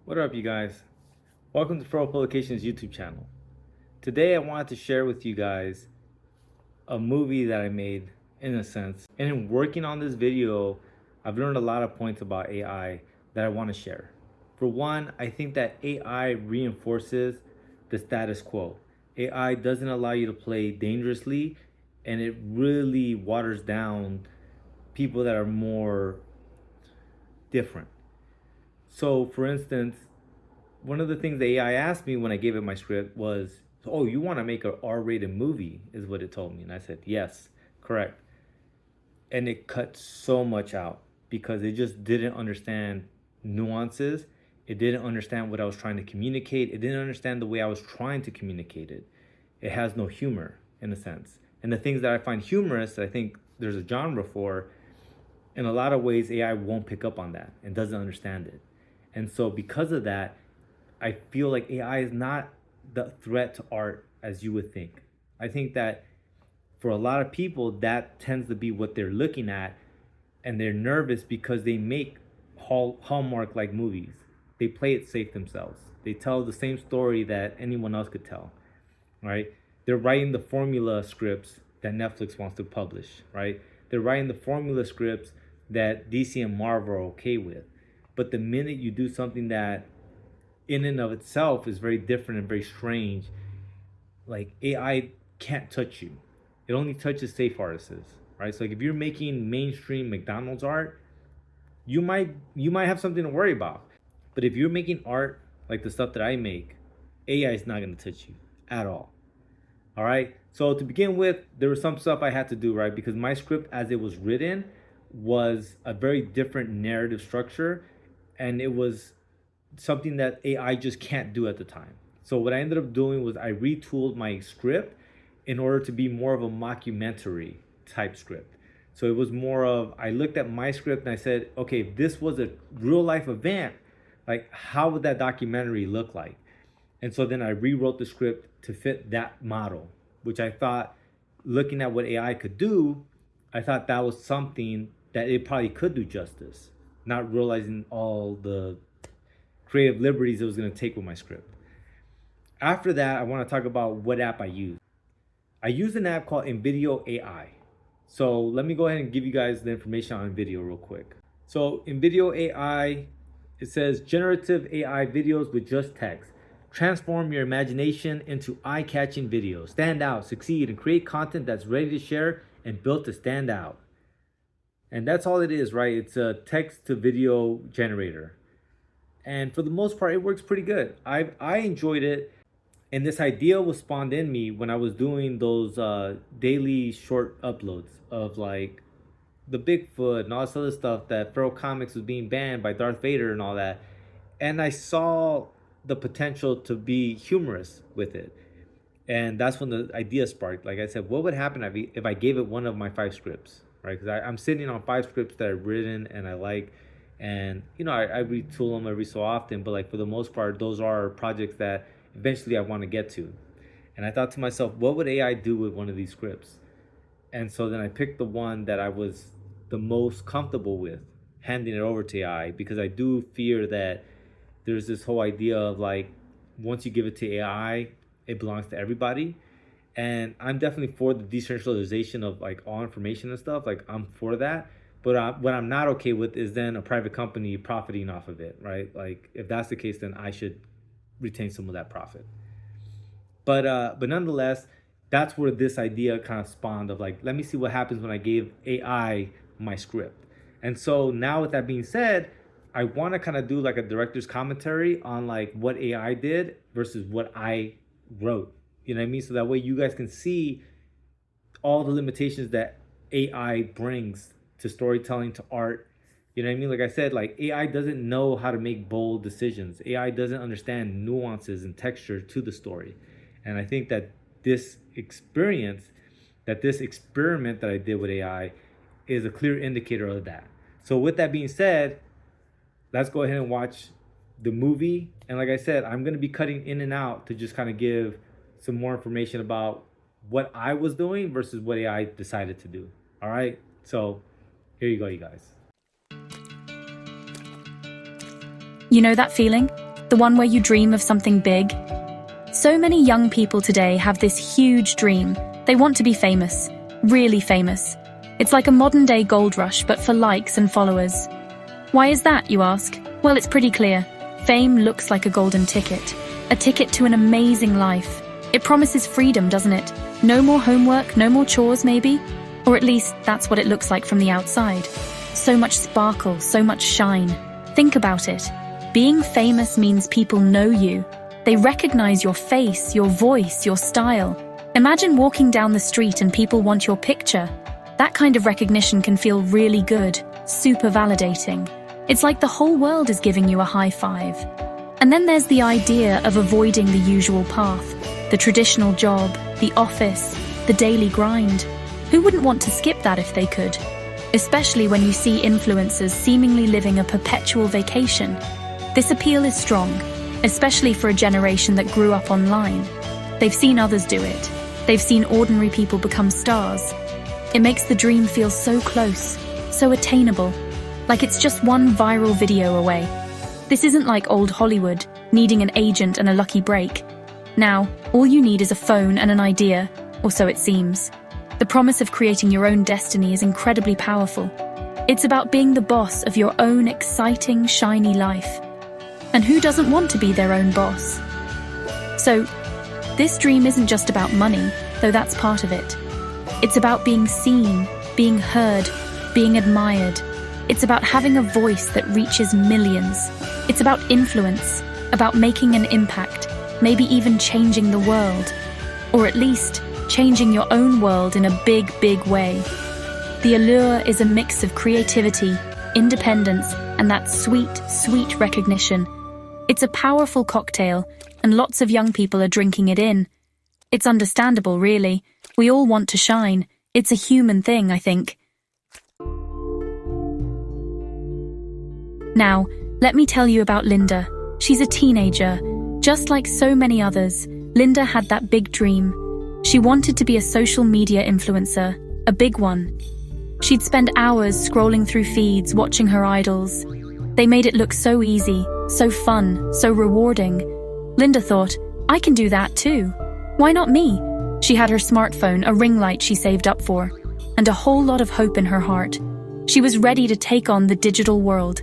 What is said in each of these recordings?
What up, you guys? Welcome to Pro Publications YouTube channel. Today I wanted to share with you guys a movie that I made, in a sense. And in working on this video, I've learned a lot of points about AI that I want to share. For one, I think that AI reinforces the status quo. AI doesn't allow you to play dangerously, and it really waters down people that are more different. So, for instance, one of the things the AI asked me when I gave it my script was, "Oh, you want to make an R-rated movie?" is what it told me. And I said, "Yes, correct." And it cut so much out because it just didn't understand nuances. It didn't understand what I was trying to communicate. It didn't understand the way I was trying to communicate it. It has no humor, in a sense. And the things that I find humorous, I think there's a genre for. In a lot of ways, AI won't pick up on that and doesn't understand it. And so because of that, I feel like AI is not the threat to art as you would think. I think that for a lot of people, that tends to be what they're looking at, and they're nervous because they make Hallmark-like movies. They play it safe themselves. They tell the same story that anyone else could tell, right? They're writing the formula scripts that Netflix wants to publish, right? They're writing the formula scripts that DC and Marvel are okay with. But the minute you do something that in and of itself is very different and very strange, like AI can't touch you. It only touches safe artists, right? So like if you're making mainstream McDonald's art, you might have something to worry about. But if you're making art like the stuff that I make, AI is not going to touch you at all. All right. So to begin with, there was some stuff I had to do, right? Because my script as it was written was a very different narrative structure, and it was something that AI just can't do at the time. So what I ended up doing was I retooled my script in order to be more of a mockumentary type script. So it was more of, I looked at my script and I said, okay, if this was a real life event, like how would that documentary look like? And so then I rewrote the script to fit that model, which I thought, looking at what AI could do, I thought that was something that it probably could do justice, not realizing all the creative liberties it was going to take with my script. After that, I want to talk about what app I use. I use an app called InVideo AI. So let me go ahead and give you guys the information on InVideo real quick. So InVideo AI, it says generative AI videos with just text. Transform your imagination into eye-catching videos. Stand out, succeed, and create content that's ready to share and built to stand out. And that's all it is, right? It's a text to video generator. And for the most part, it works pretty good. I enjoyed it. And this idea was spawned in me when I was doing those daily short uploads of like the Bigfoot and all this other stuff that Feral Comics was being banned by Darth Vader and all that. And I saw the potential to be humorous with it. And that's when the idea sparked. Like I said, what would happen if I gave it one of my 5 scripts, right? Because I'm sitting on 5 scripts that I've written and I like. And, you know, I retool them every so often. But like for the most part, those are projects that eventually I want to get to. And I thought to myself, what would AI do with one of these scripts? And so then I picked the one that I was the most comfortable with handing it over to AI, because I do fear that there's this whole idea of like, once you give it to AI, it belongs to everybody. And I'm definitely for the decentralization of like all information and stuff. Like I'm for that. But what I'm not okay with is then a private company profiting off of it, right? Like if that's the case, then I should retain some of that profit. But nonetheless, that's where this idea kind of spawned of like, let me see what happens when I gave AI my script. And so now with that being said, I want to kind of do like a director's commentary on like what AI did versus what I wrote. You know what I mean? So that way you guys can see all the limitations that AI brings to storytelling, to art. You know what I mean? Like I said, like AI doesn't know how to make bold decisions. AI doesn't understand nuances and texture to the story. And I think that this experience, that this experiment that I did with AI is a clear indicator of that. So with that being said, let's go ahead and watch the movie. And like I said, I'm going to be cutting in and out to just kind of give some more information about what I was doing versus what AI decided to do. All right. So here you go, you guys. You know that feeling? The one where you dream of something big? So many young people today have this huge dream. They want to be famous, really famous. It's like a modern-day gold rush, but for likes and followers. Why is that, you ask? Well, it's pretty clear. Fame looks like a golden ticket. A ticket to an amazing life. It promises freedom, doesn't it? No more homework, no more chores, maybe? Or at least, that's what it looks like from the outside. So much sparkle, so much shine. Think about it. Being famous means people know you. They recognize your face, your voice, your style. Imagine walking down the street and people want your picture. That kind of recognition can feel really good, super validating. It's like the whole world is giving you a high five. And then there's the idea of avoiding the usual path, the traditional job, the office, the daily grind. Who wouldn't want to skip that if they could? Especially when you see influencers seemingly living a perpetual vacation. This appeal is strong, especially for a generation that grew up online. They've seen others do it. They've seen ordinary people become stars. It makes the dream feel so close, so attainable, like it's just one viral video away. This isn't like old Hollywood, needing an agent and a lucky break. Now, all you need is a phone and an idea, or so it seems. The promise of creating your own destiny is incredibly powerful. It's about being the boss of your own exciting, shiny life. And who doesn't want to be their own boss? So, this dream isn't just about money, though that's part of it. It's about being seen, being heard, being admired. It's about having a voice that reaches millions. It's about influence, about making an impact, maybe even changing the world. Or at least, changing your own world in a big, big way. The allure is a mix of creativity, independence, and that sweet, sweet recognition. It's a powerful cocktail, and lots of young people are drinking it in. It's understandable, really. We all want to shine. It's a human thing, I think. Now, let me tell you about Linda. She's a teenager. Just like so many others, Linda had that big dream. She wanted to be a social media influencer, a big one. She'd spend hours scrolling through feeds, watching her idols. They made it look so easy, so fun, so rewarding. Linda thought, I can do that too. Why not me? She had her smartphone, a ring light she saved up for, and a whole lot of hope in her heart. She was ready to take on the digital world.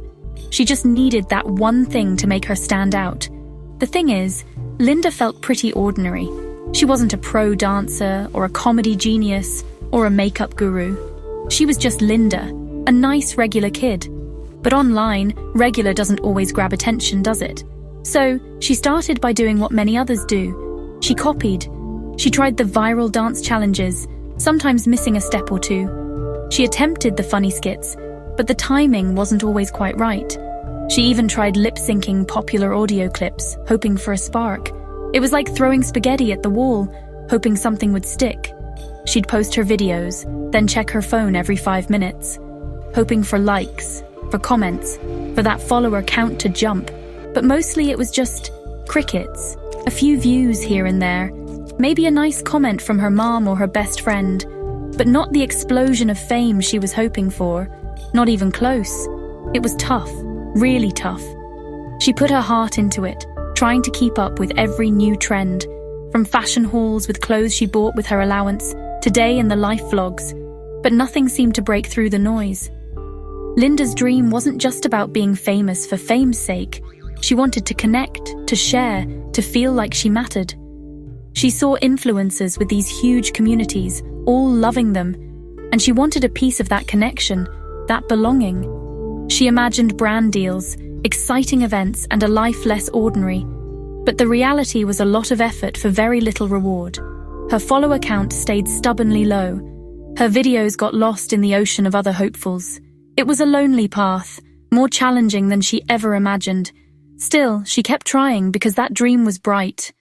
She just needed that one thing to make her stand out. The thing is, Linda felt pretty ordinary. She wasn't a pro dancer, or a comedy genius, or a makeup guru. She was just Linda, a nice regular kid. But online, regular doesn't always grab attention, does it? So, she started by doing what many others do. She copied. She tried the viral dance challenges, sometimes missing a step or two. She attempted the funny skits, but the timing wasn't always quite right. She even tried lip-syncing popular audio clips, hoping for a spark. It was like throwing spaghetti at the wall, hoping something would stick. She'd post her videos, then check her phone every 5 minutes, hoping for likes, for comments, for that follower count to jump. But mostly it was just crickets, a few views here and there, maybe a nice comment from her mom or her best friend, but not the explosion of fame she was hoping for, not even close. It was tough, really tough. She put her heart into it, trying to keep up with every new trend, from fashion hauls with clothes she bought with her allowance, to day in the life vlogs, but nothing seemed to break through the noise. Linda's dream wasn't just about being famous for fame's sake. She wanted to connect, to share, to feel like she mattered. She saw influencers with these huge communities, all loving them, and she wanted a piece of that connection, that belonging. She imagined brand deals, exciting events, and a life less ordinary. But the reality was a lot of effort for very little reward. Her follower count stayed stubbornly low. Her videos got lost in the ocean of other hopefuls. It was a lonely path, more challenging than she ever imagined. Still, she kept trying because that dream was bright.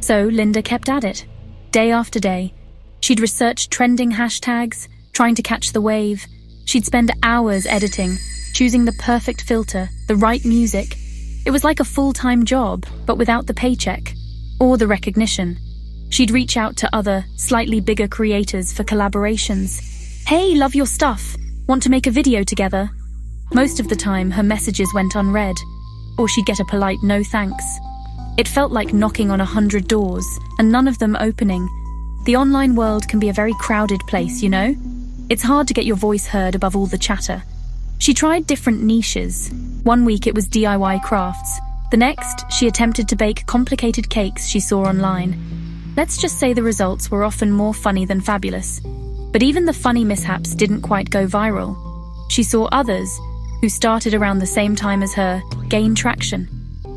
So Linda kept at it, day after day. She'd research trending hashtags, trying to catch the wave. She'd spend hours editing, choosing the perfect filter, the right music. It was like a full-time job, but without the paycheck, or the recognition. She'd reach out to other, slightly bigger creators for collaborations. Hey, love your stuff. Want to make a video together? Most of the time, her messages went unread, or she'd get a polite no thanks. It felt like knocking on 100 doors, and none of them opening. The online world can be a very crowded place, you know? It's hard to get your voice heard above all the chatter. She tried different niches. One week it was DIY crafts. The next, she attempted to bake complicated cakes she saw online. Let's just say the results were often more funny than fabulous. But even the funny mishaps didn't quite go viral. She saw others, who started around the same time as her, gain traction.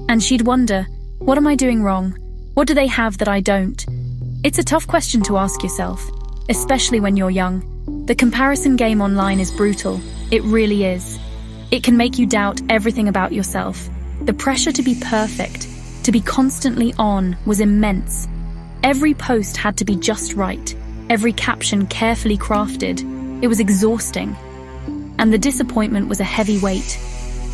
And she'd wonder, what am I doing wrong? What do they have that I don't? It's a tough question to ask yourself, especially when you're young. The comparison game online is brutal. It really is. It can make you doubt everything about yourself. The pressure to be perfect, to be constantly on, was immense. Every post had to be just right, every caption carefully crafted. It was exhausting. And the disappointment was a heavy weight.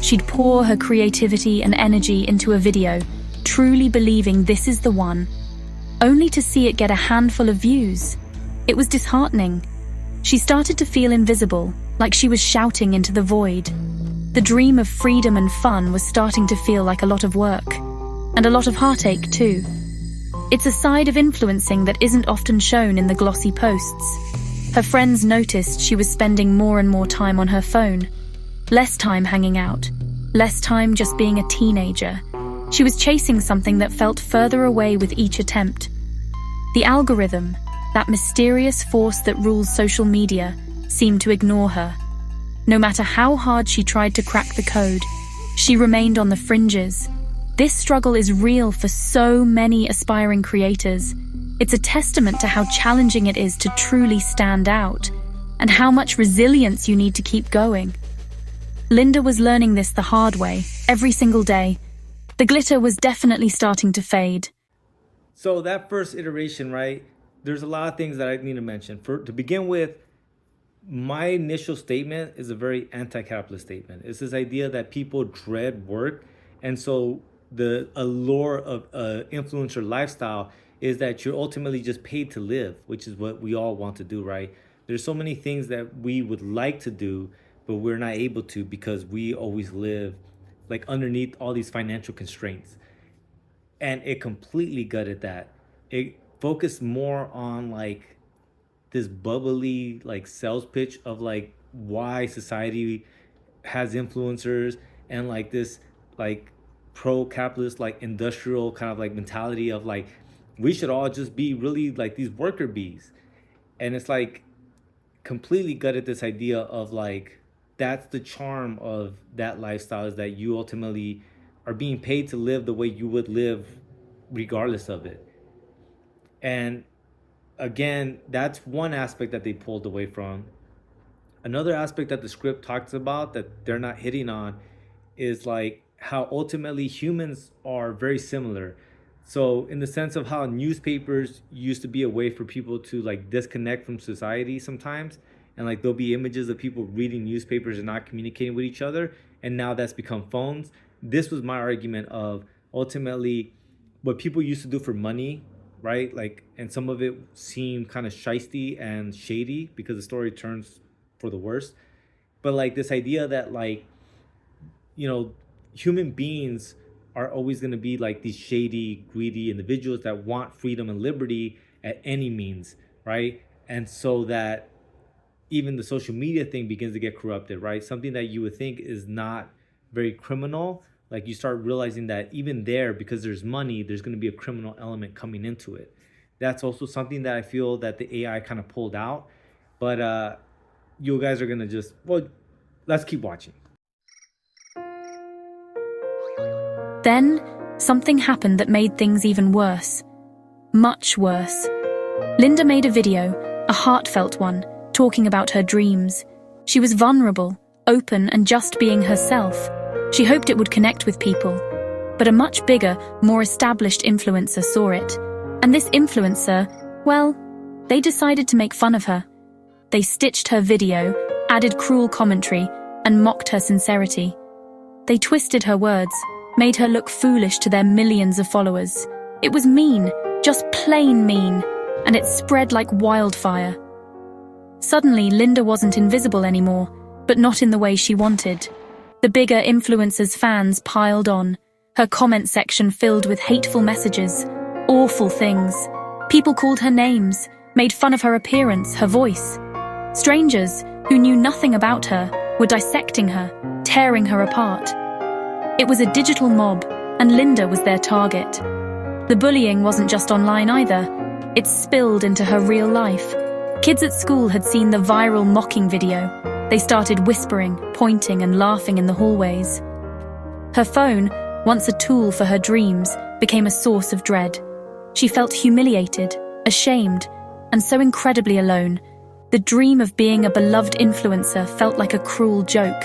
She'd pour her creativity and energy into a video, truly believing this is the one, only to see it get a handful of views. It was disheartening. She started to feel invisible, like she was shouting into the void. The dream of freedom and fun was starting to feel like a lot of work, and a lot of heartache too. It's a side of influencing that isn't often shown in the glossy posts. Her friends noticed she was spending more and more time on her phone, less time hanging out, less time just being a teenager. She was chasing something that felt further away with each attempt. The algorithm, that mysterious force that rules social media, seemed to ignore her. No matter how hard she tried to crack the code, she remained on the fringes. This struggle is real for so many aspiring creators. It's a testament to how challenging it is to truly stand out, and how much resilience you need to keep going. Linda was learning this the hard way, every single day. The glitter was definitely starting to fade. So that first iteration, right? There's a lot of things that I need to mention. To begin with, my initial statement is a very anti-capitalist statement. It's this idea that people dread work, and so the allure of influencer lifestyle is that you're ultimately just paid to live, which is what we all want to do, right? There's so many things that we would like to do, but we're not able to because we always live like underneath all these financial constraints. And it completely gutted that. It focused more on like this bubbly like sales pitch of like why society has influencers, and like this like pro-capitalist like industrial kind of like mentality of like we should all just be really like these worker bees. And it's like completely gutted this idea of like that's the charm of that lifestyle, is that you ultimately are being paid to live the way you would live regardless of it. And again, that's one aspect that they pulled away from. Another aspect that the script talks about that they're not hitting on is like how ultimately humans are very similar. So in the sense of how newspapers used to be a way for people to like disconnect from society sometimes, and like there'll be images of people reading newspapers and not communicating with each other, and now that's become phones. This was my argument of ultimately what people used to do for money, right? Like, and some of it seemed kind of shisty and shady because the story turns for the worst. But like this idea that like, you know, human beings are always going to be like these shady, greedy individuals that want freedom and liberty at any means, right? And so that even the social media thing begins to get corrupted, right? Something that you would think is not very criminal, like you start realizing that even there, because there's money, there's going to be a criminal element coming into it. That's also something that I feel that the AI kind of pulled out. But you guys are going to just, well, let's keep watching. Then, something happened that made things even worse. Much worse. Linda made a video, a heartfelt one, talking about her dreams. She was vulnerable, open, and just being herself. She hoped it would connect with people. But a much bigger, more established influencer saw it. And this influencer, well, they decided to make fun of her. They stitched her video, added cruel commentary, and mocked her sincerity. They twisted her words, made her look foolish to their millions of followers. It was mean, just plain mean, and it spread like wildfire. Suddenly, Linda wasn't invisible anymore, but not in the way she wanted. The bigger influencer's fans piled on, her comment section filled with hateful messages, awful things. People called her names, made fun of her appearance, her voice. Strangers, who knew nothing about her, were dissecting her, tearing her apart. It was a digital mob, and Linda was their target. The bullying wasn't just online either. It spilled into her real life. Kids at school had seen the viral mocking video. They started whispering, pointing, and laughing in the hallways. Her phone, once a tool for her dreams, became a source of dread. She felt humiliated, ashamed, and so incredibly alone. The dream of being a beloved influencer felt like a cruel joke.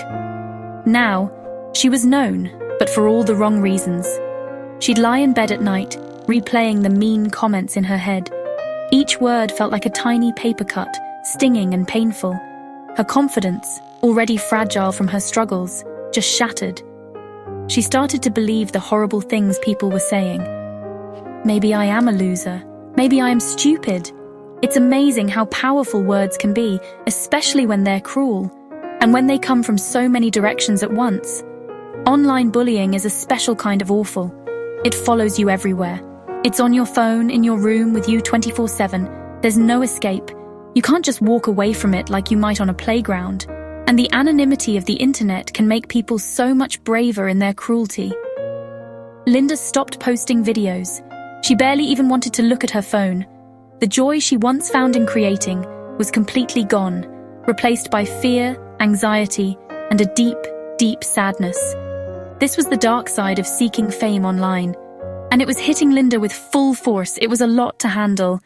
Now, she was known, but for all the wrong reasons. She'd lie in bed at night, replaying the mean comments in her head. Each word felt like a tiny paper cut, stinging and painful. Her confidence, already fragile from her struggles, just shattered. She started to believe the horrible things people were saying. Maybe I am a loser. Maybe I am stupid. It's amazing how powerful words can be, especially when they're cruel, and when they come from so many directions at once. Online bullying is a special kind of awful. It follows you everywhere. It's on your phone, in your room, with you 24/7. There's no escape. You can't just walk away from it like you might on a playground. And the anonymity of the internet can make people so much braver in their cruelty. Linda stopped posting videos. She barely even wanted to look at her phone. The joy she once found in creating was completely gone, replaced by fear, anxiety, and a deep, deep sadness. This was the dark side of seeking fame online, and it was hitting Linda with full force. It was a lot to handle.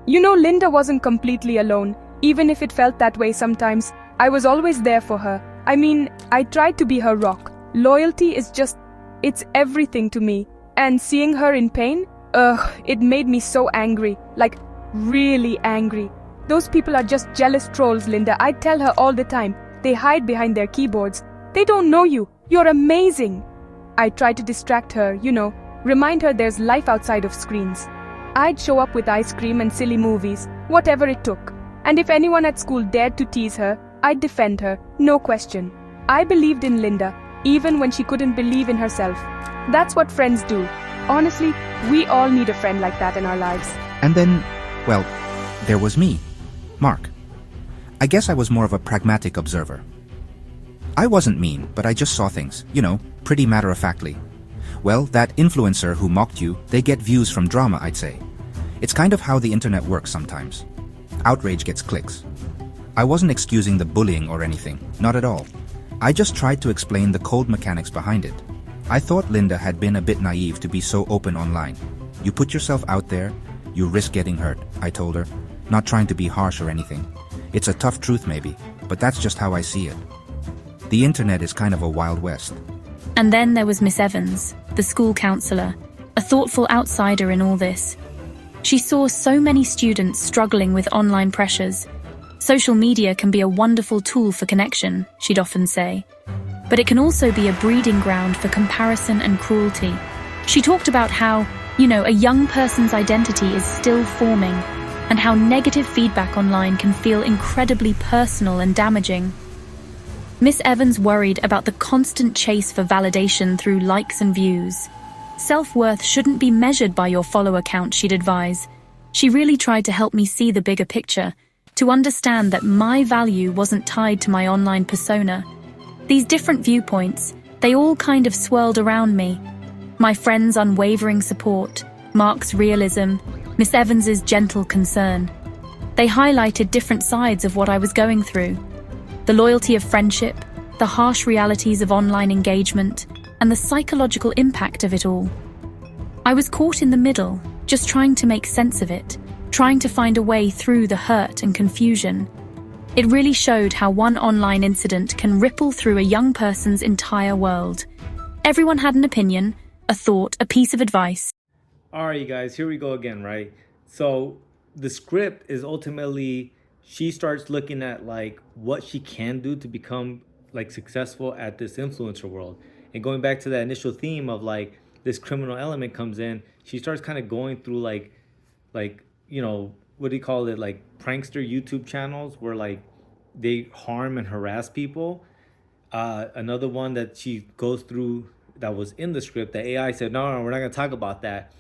You know, Linda wasn't completely alone, even if it felt that way sometimes. I was always there for her. I mean, I tried to be her rock. Loyalty is just, it's everything to me. And seeing her in pain, it made me so angry. Like, really angry. Those people are just jealous trolls, Linda. I tell her all the time. They hide behind their keyboards. They don't know you. You're amazing. I tried to distract her, remind her there's life outside of screens. I'd show up with ice cream and silly movies, whatever it took. And if anyone at school dared to tease her, I'd defend her, no question. I believed in Linda, even when she couldn't believe in herself. That's what friends do. Honestly, we all need a friend like that in our lives. And then, well, there was me, Mark. I guess I was more of a pragmatic observer. I wasn't mean, but I just saw things, pretty matter-of-factly. Well, that influencer who mocked you, they get views from drama, I'd say. It's kind of how the internet works sometimes. Outrage gets clicks. I wasn't excusing the bullying or anything, not at all. I just tried to explain the cold mechanics behind it. I thought Linda had been a bit naive to be so open online. You put yourself out there, you risk getting hurt, I told her, not trying to be harsh or anything. It's a tough truth maybe, but that's just how I see it. The internet is kind of a wild west. And then there was Miss Evans, the school counselor, a thoughtful outsider in all this. She saw so many students struggling with online pressures. Social media can be a wonderful tool for connection, she'd often say. But it can also be a breeding ground for comparison and cruelty. She talked about how, a young person's identity is still forming, and how negative feedback online can feel incredibly personal and damaging. Miss Evans worried about the constant chase for validation through likes and views. Self-worth shouldn't be measured by your follower count, she'd advise. She really tried to help me see the bigger picture, to understand that my value wasn't tied to my online persona. These different viewpoints, they all kind of swirled around me. My friends' unwavering support, Mark's realism, Miss Evans's gentle concern. They highlighted different sides of what I was going through. The loyalty of friendship, the harsh realities of online engagement, and the psychological impact of it all. I was caught in the middle, just trying to make sense of it, trying to find a way through the hurt and confusion. It really showed how one online incident can ripple through a young person's entire world. Everyone had an opinion, a thought, a piece of advice. All right, you guys, here we go again, right? So the script is ultimately, she starts looking at like what she can do to become like successful at this influencer world. And going back to that initial theme of like this criminal element comes in, she starts kind of going through like, what do you call it? Like prankster YouTube channels where like they harm and harass people. Another one that she goes through that was in the script that AI said, no, we're not going to talk about that,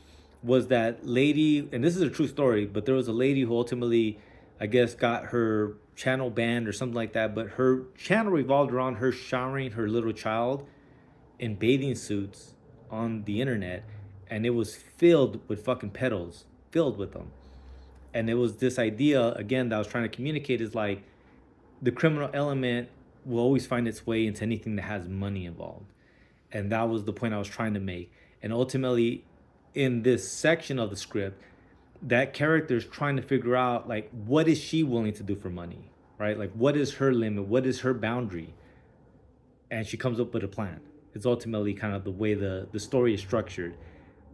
was that lady, and this is a true story, but there was a lady who ultimately, I guess, got her channel banned or something like that, but her channel revolved around her showering her little child in bathing suits on the internet, and it was filled with fucking pedals, filled with them. And it was this idea, again, that I was trying to communicate, is like the criminal element will always find its way into anything that has money involved. And that was the point I was trying to make. And ultimately, in this section of the script, that character is trying to figure out, like, what is she willing to do for money, right? Like, what is her limit? What is her boundary? And she comes up with a plan. It's ultimately kind of the way the story is structured.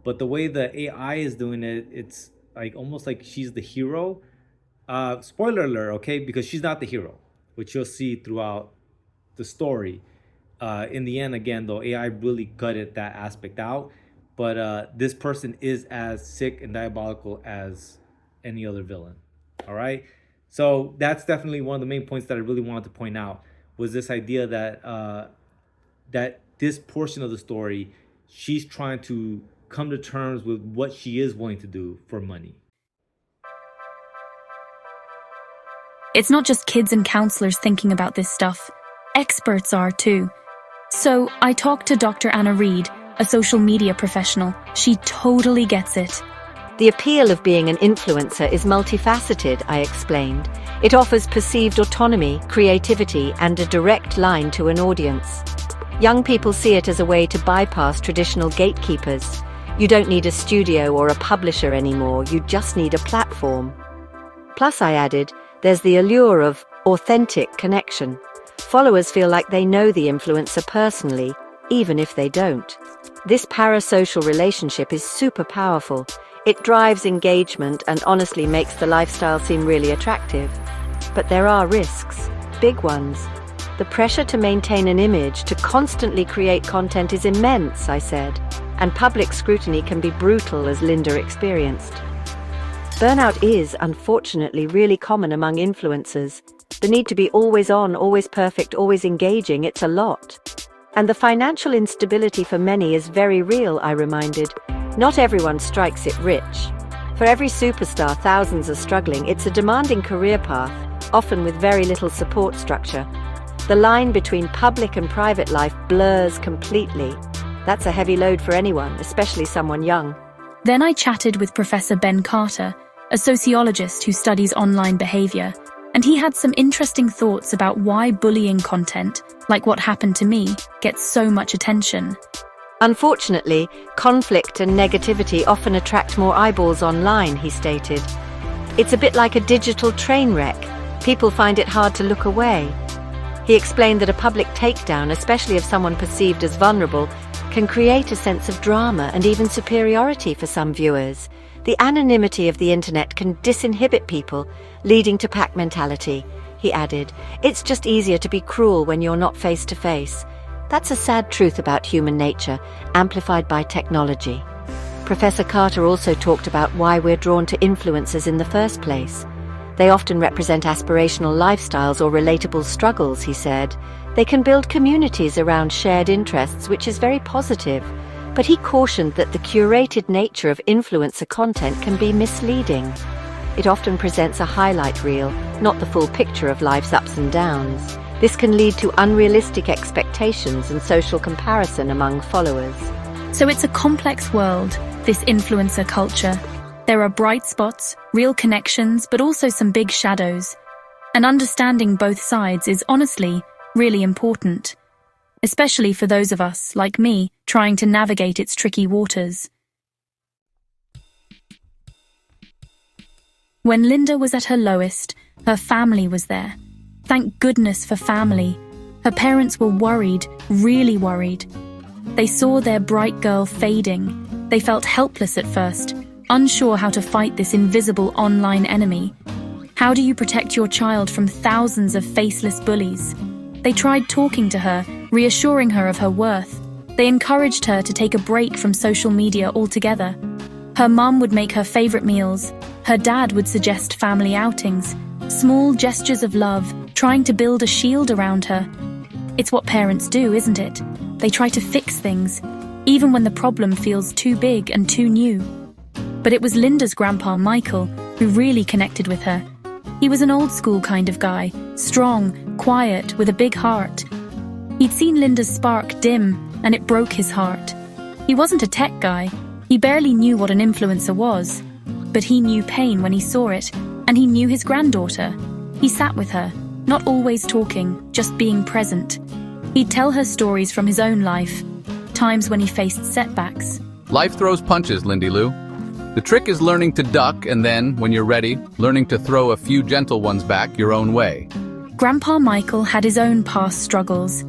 But the way the AI is doing it, it's like almost like she's the hero. Spoiler alert, okay? Because she's not the hero, which you'll see throughout the story. In the end, again, though, AI really gutted that aspect out. But this person is as sick and diabolical as any other villain. All right? So that's definitely one of the main points that I really wanted to point out, was this idea that that this portion of the story, she's trying to come to terms with what she is willing to do for money. It's not just kids and counselors thinking about this stuff. Experts are too. So I talked to Dr. Anna Reed, a social media professional. She totally gets it. The appeal of being an influencer is multifaceted, I explained. It offers perceived autonomy, creativity, and a direct line to an audience. Young people see it as a way to bypass traditional gatekeepers. You don't need a studio or a publisher anymore, you just need a platform. Plus, I added, there's the allure of authentic connection. Followers feel like they know the influencer personally, even if they don't. This parasocial relationship is super powerful. It drives engagement and honestly makes the lifestyle seem really attractive. But there are risks, big ones. The pressure to maintain an image, to constantly create content is immense, I said, and public scrutiny can be brutal, as Linda experienced. Burnout is, unfortunately, really common among influencers. The need to be always on, always perfect, always engaging, it's a lot. And the financial instability for many is very real, I reminded. Not everyone strikes it rich. For every superstar, thousands are struggling. It's a demanding career path, often with very little support structure. The line between public and private life blurs completely. That's a heavy load for anyone, especially someone young. Then I chatted with Professor Ben Carter, a sociologist who studies online behavior, and he had some interesting thoughts about why bullying content, like what happened to me, gets so much attention. Unfortunately, conflict and negativity often attract more eyeballs online, he stated. It's a bit like a digital train wreck. People find it hard to look away. He explained that a public takedown, especially of someone perceived as vulnerable, can create a sense of drama and even superiority for some viewers. The anonymity of the internet can disinhibit people, leading to pack mentality, he added. It's just easier to be cruel when you're not face to face. That's a sad truth about human nature, amplified by technology. Professor Carter also talked about why we're drawn to influencers in the first place. They often represent aspirational lifestyles or relatable struggles, he said. They can build communities around shared interests, which is very positive. But he cautioned that the curated nature of influencer content can be misleading. It often presents a highlight reel, not the full picture of life's ups and downs. This can lead to unrealistic expectations and social comparison among followers. So it's a complex world, this influencer culture. There are bright spots, real connections, but also some big shadows. And understanding both sides is honestly really important, especially for those of us, like me, trying to navigate its tricky waters. When Linda was at her lowest, her family was there. Thank goodness for family. Her parents were worried, really worried. They saw their bright girl fading. They felt helpless at first, unsure how to fight this invisible online enemy. How do you protect your child from thousands of faceless bullies? They tried talking to her, reassuring her of her worth. They encouraged her to take a break from social media altogether. Her mum would make her favorite meals. Her dad would suggest family outings. Small gestures of love, trying to build a shield around her. It's what parents do, isn't it? They try to fix things, even when the problem feels too big and too new. But it was Linda's grandpa, Michael, who really connected with her. He was an old-school kind of guy, strong, quiet, with a big heart. He'd seen Linda's spark dim, and it broke his heart. He wasn't a tech guy. He barely knew what an influencer was. But he knew pain when he saw it, and he knew his granddaughter. He sat with her, not always talking, just being present. He'd tell her stories from his own life, times when he faced setbacks. Life throws punches, Lindy Lou. The trick is learning to duck and then, when you're ready, learning to throw a few gentle ones back your own way. Grandpa Michael had his own past struggles.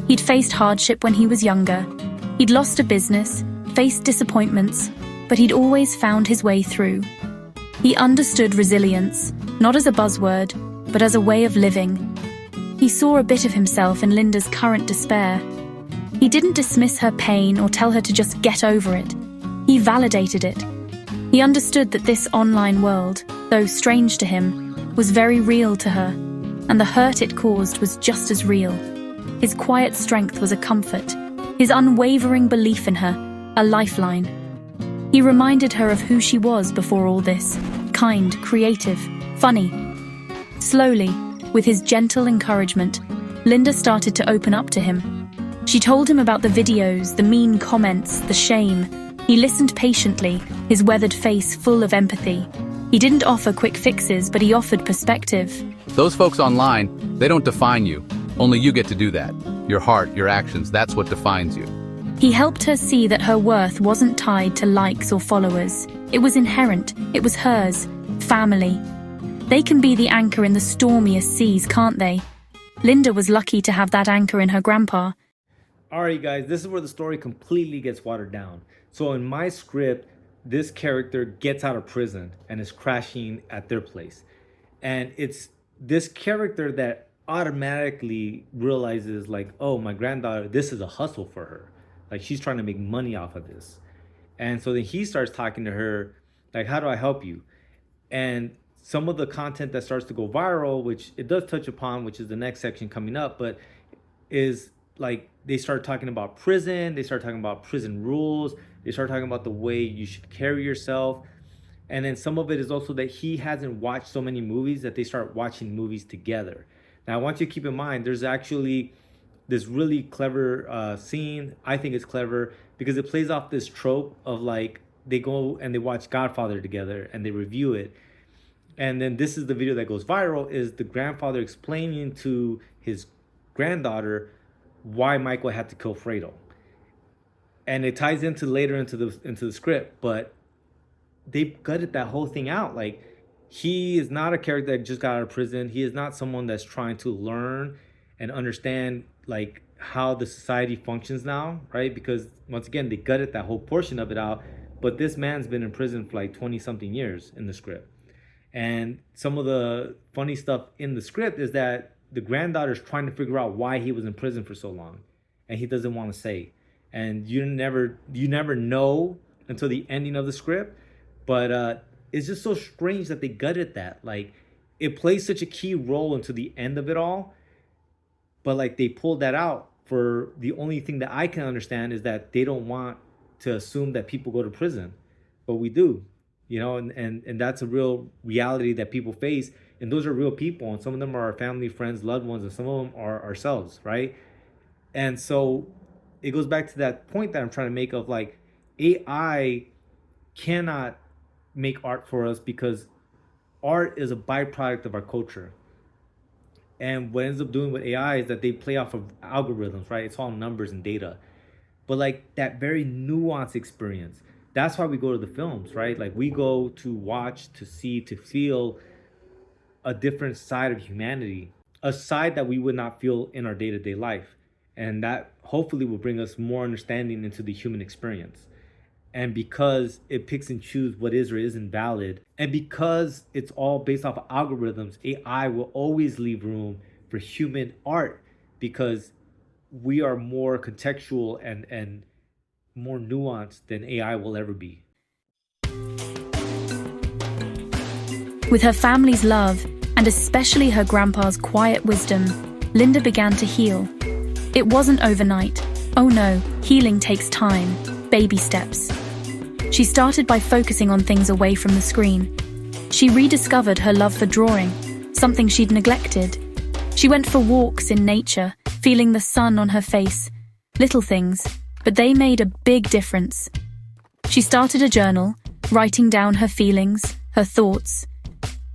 He'd faced hardship when he was younger. He'd lost a business, faced disappointments, but he'd always found his way through. He understood resilience, not as a buzzword, but as a way of living. He saw a bit of himself in Linda's current despair. He didn't dismiss her pain or tell her to just get over it. He validated it. He understood that this online world, though strange to him, was very real to her, and the hurt it caused was just as real. His quiet strength was a comfort, his unwavering belief in her, a lifeline. He reminded her of who she was before all this, kind, creative, funny. Slowly, with his gentle encouragement, Linda started to open up to him. She told him about the videos, the mean comments, the shame. He listened patiently, his weathered face full of empathy. He didn't offer quick fixes, but he offered perspective. Those folks online, they don't define you. Only you get to do that. Your heart, your actions, that's what defines you. He helped her see that her worth wasn't tied to likes or followers. It was inherent. It was hers. Family. They can be the anchor in the stormiest seas, can't they? Linda was lucky to have that anchor in her grandpa. Alright guys, this is where the story completely gets watered down. So in my script, this character gets out of prison and is crashing at their place. And it's this character that automatically realizes like, oh, my granddaughter, this is a hustle for her. Like she's trying to make money off of this. And so then he starts talking to her, like, how do I help you? And some of the content that starts to go viral, which it does touch upon, which is the next section coming up, but is like they start talking about prison, they start talking about prison rules, they start talking about the way you should carry yourself. And then some of it is also that he hasn't watched so many movies that they start watching movies together. Now, I want you to keep in mind, there's actually this really clever scene. I think it's clever because it plays off this trope of like, they go and they watch Godfather together and they review it. And then this is the video that goes viral, is the grandfather explaining to his granddaughter why Michael had to kill Fredo. And it ties into later into the script, but they gutted that whole thing out. Like, he is not a character that just got out of prison. He is not someone that's trying to learn and understand like how the society functions now, right? Because once again, they gutted that whole portion of it out. But this man's been in prison for like 20 something years in the script. And some of the funny stuff in the script is that the granddaughter's trying to figure out why he was in prison for so long, and he doesn't want to say. And you never know until the ending of the script. But it's just so strange that they gutted that. Like, it plays such a key role into the end of it all, but like they pulled that out for the only thing that I can understand is that they don't want to assume that people go to prison, but we do. You know, and that's a real reality that people face. And those are real people. And some of them are our family, friends, loved ones, and some of them are ourselves, right? And so it goes back to that point that I'm trying to make of like, AI cannot make art for us because art is a byproduct of our culture. And what ends up doing with AI is that they play off of algorithms, right? It's all numbers and data. But like that very nuanced experience, that's why we go to the films, right? Like we go to watch, to see, to feel a different side of humanity, a side that we would not feel in our day-to-day life. And that hopefully will bring us more understanding into the human experience. And because it picks and chooses what is or isn't valid, and because it's all based off of algorithms, AI will always leave room for human art because we are more contextual and more nuanced than AI will ever be. With her family's love and especially her grandpa's quiet wisdom, Linda began to heal. It wasn't overnight. Oh no, healing takes time, baby steps. She started by focusing on things away from the screen. She rediscovered her love for drawing, something she'd neglected. She went for walks in nature, feeling the sun on her face. Little things, but they made a big difference. She started a journal, writing down her feelings, her thoughts.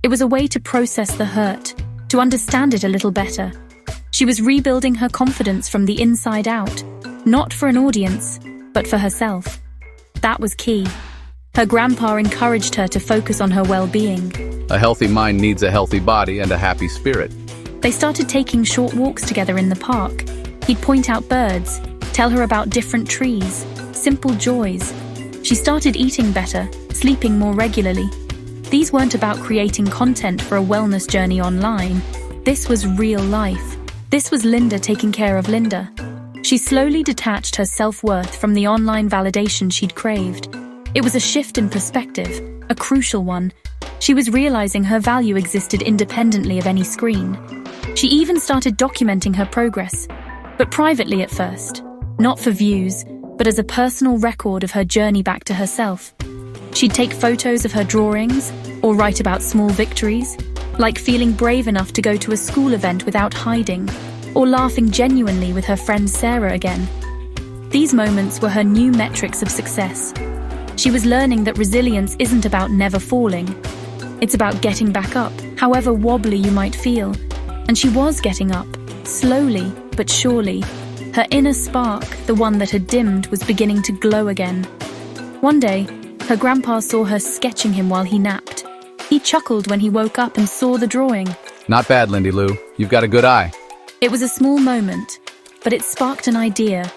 It was a way to process the hurt, to understand it a little better. She was rebuilding her confidence from the inside out, not for an audience, but for herself. That was key. Her grandpa encouraged her to focus on her well-being. A healthy mind needs a healthy body and a happy spirit. They started taking short walks together in the park. He'd point out birds, tell her about different trees, simple joys. She started eating better, sleeping more regularly. These weren't about creating content for a wellness journey online. This was real life. This was Linda taking care of Linda. She slowly detached her self-worth from the online validation she'd craved. It was a shift in perspective, a crucial one. She was realizing her value existed independently of any screen. She even started documenting her progress, but privately at first. Not for views, but as a personal record of her journey back to herself. She'd take photos of her drawings, or write about small victories, like feeling brave enough to go to a school event without hiding, or laughing genuinely with her friend Sarah again. These moments were her new metrics of success. She was learning that resilience isn't about never falling. It's about getting back up, however wobbly you might feel. And she was getting up, slowly but surely. Her inner spark, the one that had dimmed, was beginning to glow again. One day, her grandpa saw her sketching him while he napped. He chuckled when he woke up and saw the drawing. Not bad, Lindy Lou. You've got a good eye. It was a small moment, but it sparked an idea.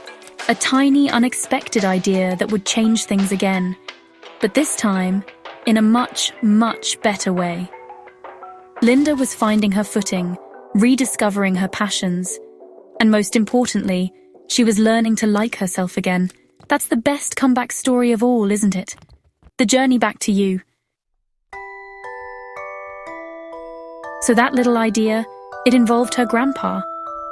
A tiny, unexpected idea that would change things again. But this time, in a much, much better way. Linda was finding her footing, rediscovering her passions. And most importantly, she was learning to like herself again. That's the best comeback story of all, isn't it? The journey back to you. So that little idea, it involved her grandpa.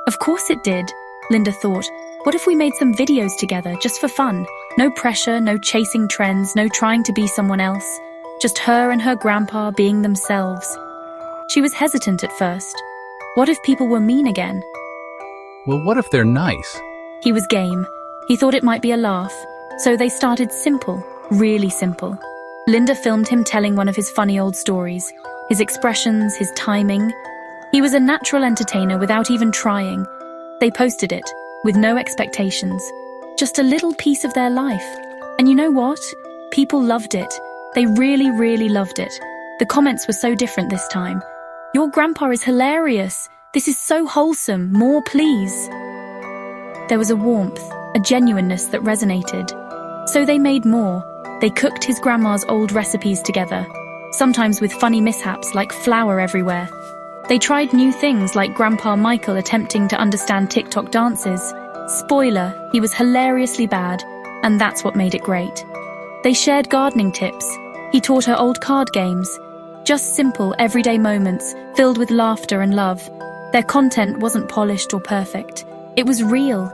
Of course it did, Linda thought. What if we made some videos together, just for fun? No pressure, no chasing trends, no trying to be someone else. Just her and her grandpa being themselves. She was hesitant at first. What if people were mean again? Well, what if they're nice? He was game. He thought it might be a laugh. So they started simple, really simple. Linda filmed him telling one of his funny old stories. His expressions, his timing. He was a natural entertainer without even trying. They posted it, with no expectations. Just a little piece of their life. And you know what? People loved it. They really, really loved it. The comments were so different this time. Your grandpa is hilarious. This is so wholesome. More, please. There was a warmth, a genuineness that resonated. So they made more. They cooked his grandma's old recipes together, sometimes with funny mishaps like flour everywhere. They tried new things like Grandpa Michael attempting to understand TikTok dances. Spoiler, he was hilariously bad, and that's what made it great. They shared gardening tips. He taught her old card games. Just simple, everyday moments, filled with laughter and love. Their content wasn't polished or perfect. It was real.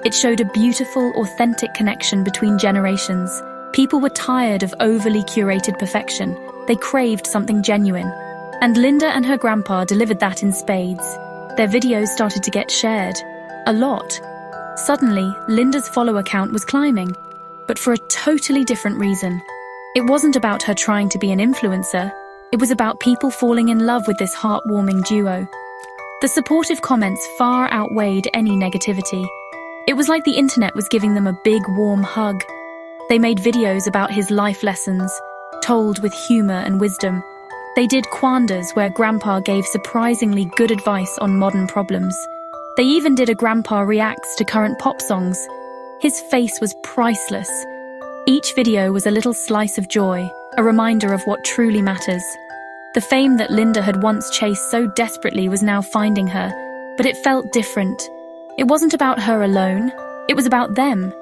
It showed a beautiful, authentic connection between generations. People were tired of overly curated perfection. They craved something genuine. And Linda and her grandpa delivered that in spades. Their videos started to get shared. A lot. Suddenly, Linda's follower count was climbing. But for a totally different reason. It wasn't about her trying to be an influencer. It was about people falling in love with this heartwarming duo. The supportive comments far outweighed any negativity. It was like the internet was giving them a big, warm hug. They made videos about his life lessons, told with humor and wisdom. They did Kwandas where Grandpa gave surprisingly good advice on modern problems. They even did a Grandpa reacts to current pop songs. His face was priceless. Each video was a little slice of joy, a reminder of what truly matters. The fame that Linda had once chased so desperately was now finding her, but it felt different. It wasn't about her alone, it was about them.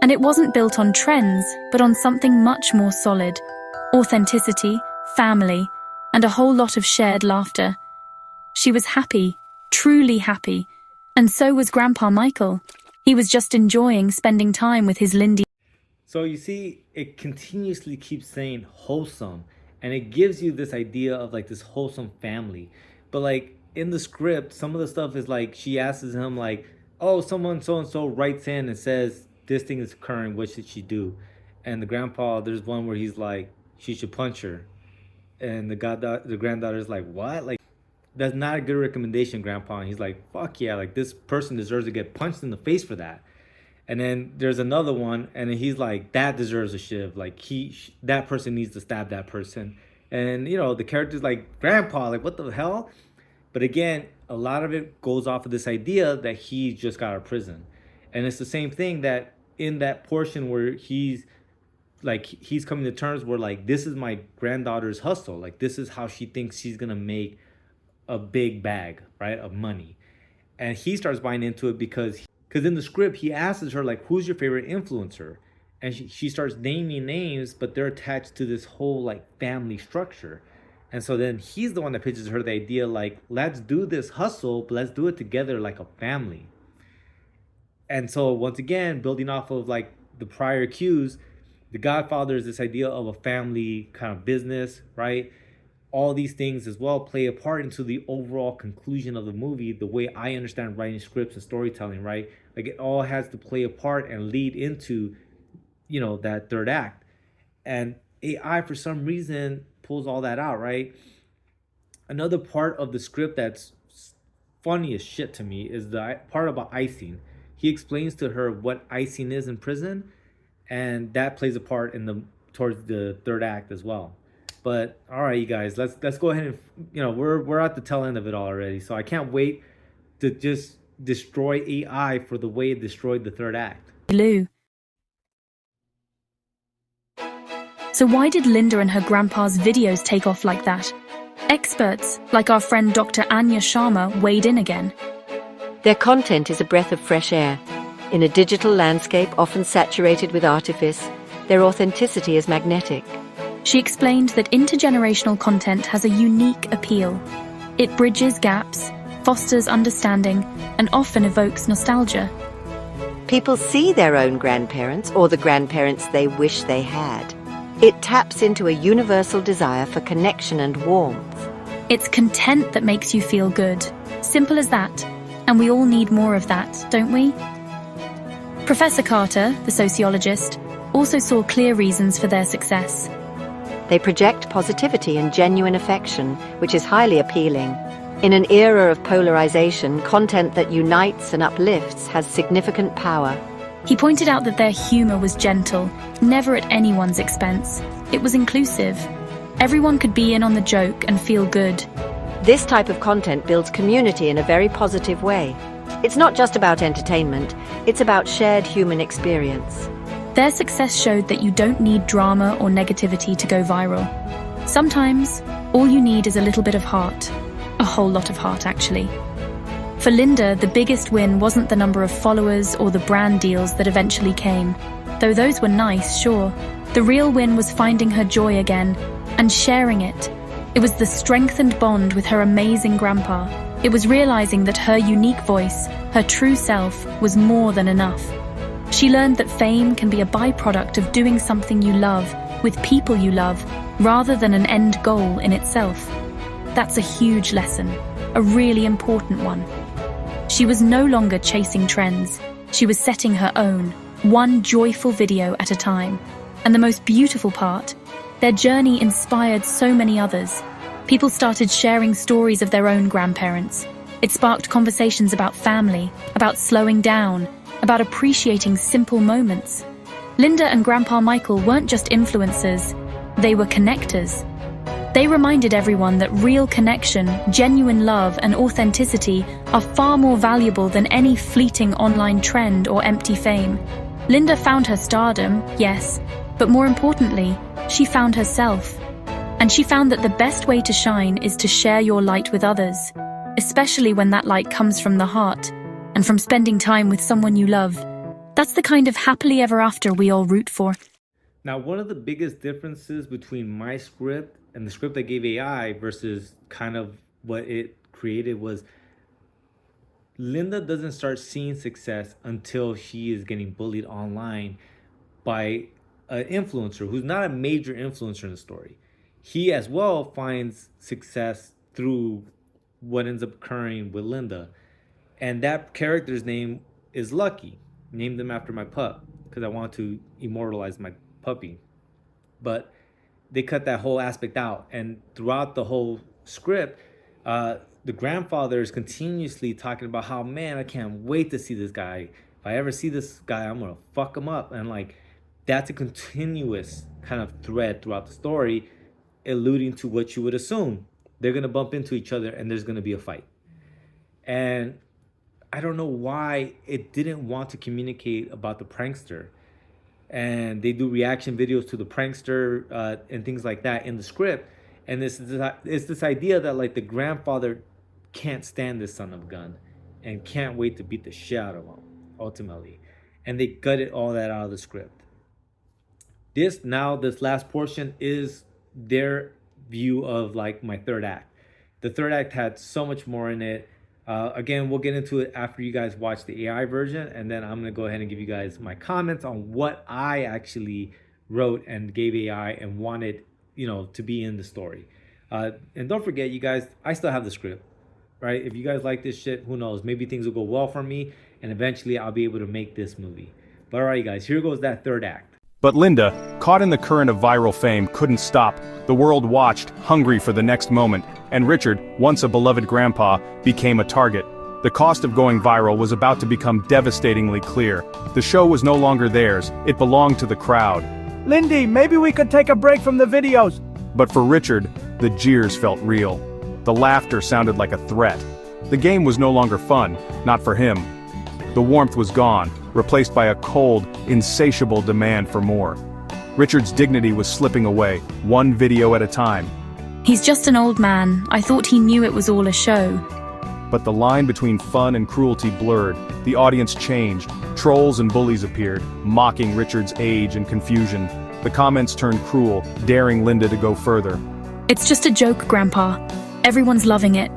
And it wasn't built on trends, but on something much more solid. Authenticity, family, and a whole lot of shared laughter. She was happy, truly happy. And so was Grandpa Michael. He was just enjoying spending time with his Lindy. So you see, it continuously keeps saying wholesome, and it gives you this idea of like this wholesome family. But like in the script, some of the stuff is like she asks him like, "Oh, someone so and so writes in and says this thing is occurring. What should she do?" And the grandpa, there's one where he's like, "She should punch her," and the granddaughter's like, "What? Like that's not a good recommendation, Grandpa." And he's like, "Fuck yeah! Like this person deserves to get punched in the face for that." And then there's another one, and he's like, "That deserves a shiv. Like that person needs to stab that person." And the character's like, "Grandpa, like what the hell?" But again, a lot of it goes off of this idea that he just got out of prison, and it's the same thing that in that portion where he's coming to terms where like this is my granddaughter's hustle. Like this is how she thinks she's gonna make a big bag, right, of money, and he starts buying into it because in the script he asks her like, "Who's your favorite influencer?" And she starts naming names, but they're attached to this whole like family structure. And so then he's the one that pitches her the idea like, let's do this hustle, but let's do it together like a family. And so once again, building off of like the prior cues, The Godfather is this idea of a family kind of business, right? All these things as well play a part into the overall conclusion of the movie, the way I understand writing scripts and storytelling, right? Like it all has to play a part and lead into, that third act. And AI, for some reason, pulls all that out, right? Another part of the script that's funny as shit to me is the part about icing. He explains to her what icing is in prison, and that plays a part towards the third act as well. But all right, you guys, let's go ahead and we're at the tail end of it already. So I can't wait to just destroy AI for the way it destroyed the third act. Lou. So why did Linda and her grandpa's videos take off like that? Experts, like our friend Dr. Anya Sharma, weighed in again. Their content is a breath of fresh air. In a digital landscape often saturated with artifice, their authenticity is magnetic. She explained that intergenerational content has a unique appeal. It bridges gaps, fosters understanding, and often evokes nostalgia. People see their own grandparents or the grandparents they wish they had. It taps into a universal desire for connection and warmth. It's content that makes you feel good. Simple as that. And we all need more of that, don't we? Professor Carter, the sociologist, also saw clear reasons for their success. They project positivity and genuine affection, which is highly appealing. In an era of polarization, content that unites and uplifts has significant power. He pointed out that their humor was gentle, never at anyone's expense. It was inclusive. Everyone could be in on the joke and feel good. This type of content builds community in a very positive way. It's not just about entertainment, it's about shared human experience. Their success showed that you don't need drama or negativity to go viral. Sometimes, all you need is a little bit of heart. A whole lot of heart, actually. For Linda, the biggest win wasn't the number of followers or the brand deals that eventually came. Though those were nice, sure. The real win was finding her joy again and sharing it. It was the strengthened bond with her amazing grandpa. It was realizing that her unique voice, her true self, was more than enough. She learned that fame can be a byproduct of doing something you love, with people you love, rather than an end goal in itself. That's a huge lesson, a really important one. She was no longer chasing trends. She was setting her own, one joyful video at a time. And the most beautiful part, their journey inspired so many others. People started sharing stories of their own grandparents. It sparked conversations about family, about slowing down, about appreciating simple moments. Linda and Grandpa Michael weren't just influencers, they were connectors. They reminded everyone that real connection, genuine love, and authenticity are far more valuable than any fleeting online trend or empty fame. Linda found her stardom, yes, but more importantly, she found herself. And she found that the best way to shine is to share your light with others, especially when that light comes from the heart and from spending time with someone you love. That's the kind of happily ever after we all root for. Now, one of the biggest differences between my script and the script I gave AI versus kind of what it created was Linda doesn't start seeing success until she is getting bullied online by an influencer who's not a major influencer in the story. He as well finds success through what ends up occurring with Linda. And that character's name is Lucky. Named him after my pup because I want to immortalize my puppy. But they cut that whole aspect out. And throughout the whole script, the grandfather is continuously talking about how, man, I can't wait to see this guy. If I ever see this guy, I'm going to fuck him up. And like, that's a continuous kind of thread throughout the story, alluding to what you would assume. They're going to bump into each other and there's going to be a fight. And I don't know why it didn't want to communicate about the prankster. And they do reaction videos to the prankster and things like that in the script. And it's this idea that like the grandfather can't stand this son of a gun and can't wait to beat the shit out of him, ultimately. And they gutted all that out of the script. This last portion is their view of like my third act. The third act had so much more in it. Again, we'll get into it after you guys watch the AI version, and then I'm going to go ahead and give you guys my comments on what I actually wrote and gave AI and wanted, to be in the story. And don't forget, you guys, I still have the script, right? If you guys like this shit, who knows? Maybe things will go well for me, and eventually I'll be able to make this movie. But all right, guys, here goes that third act. But Linda, caught in the current of viral fame, couldn't stop. The world watched, hungry for the next moment, and Richard, once a beloved grandpa, became a target. The cost of going viral was about to become devastatingly clear. The show was no longer theirs, it belonged to the crowd. Lindy, maybe we could take a break from the videos. But for Richard, the jeers felt real. The laughter sounded like a threat. The game was no longer fun, not for him. The warmth was gone, replaced by a cold, insatiable demand for more. Richard's dignity was slipping away, one video at a time. He's just an old man. I thought he knew it was all a show. But the line between fun and cruelty blurred. The audience changed. Trolls and bullies appeared, mocking Richard's age and confusion. The comments turned cruel, daring Linda to go further. It's just a joke, Grandpa. Everyone's loving it.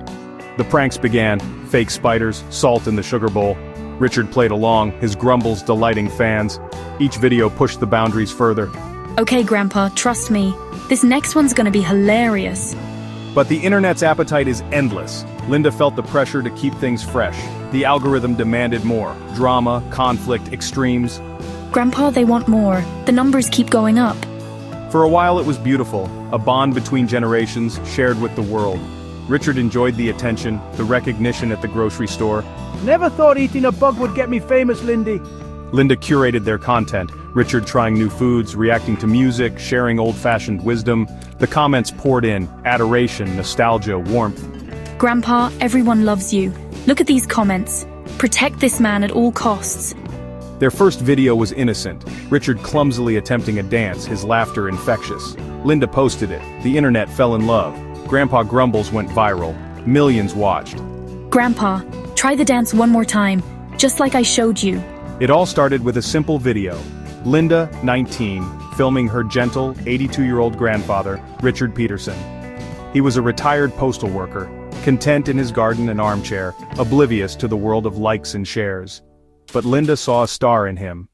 The pranks began, fake spiders, salt in the sugar bowl. Richard played along, his grumbles delighting fans. Each video pushed the boundaries further. Okay, Grandpa, trust me. This next one's gonna be hilarious. But the internet's appetite is endless. Linda felt the pressure to keep things fresh. The algorithm demanded more. Drama, conflict, extremes. Grandpa, they want more. The numbers keep going up. For a while it was beautiful, a bond between generations shared with the world. Richard enjoyed the attention, the recognition at the grocery store. Never thought eating a bug would get me famous, Lindy. Linda curated their content, Richard trying new foods, reacting to music, sharing old-fashioned wisdom. The comments poured in, adoration, nostalgia, warmth. Grandpa, everyone loves you. Look at these comments. Protect this man at all costs. Their first video was innocent, Richard clumsily attempting a dance, his laughter infectious. Linda posted it, the internet fell in love. Grandpa Grumbles went viral, millions watched. Grandpa, try the dance one more time, just like I showed you. It all started with a simple video. Linda, 19, filming her gentle, 82-year-old grandfather, Richard Peterson. He was a retired postal worker, content in his garden and armchair, oblivious to the world of likes and shares. But Linda saw a star in him.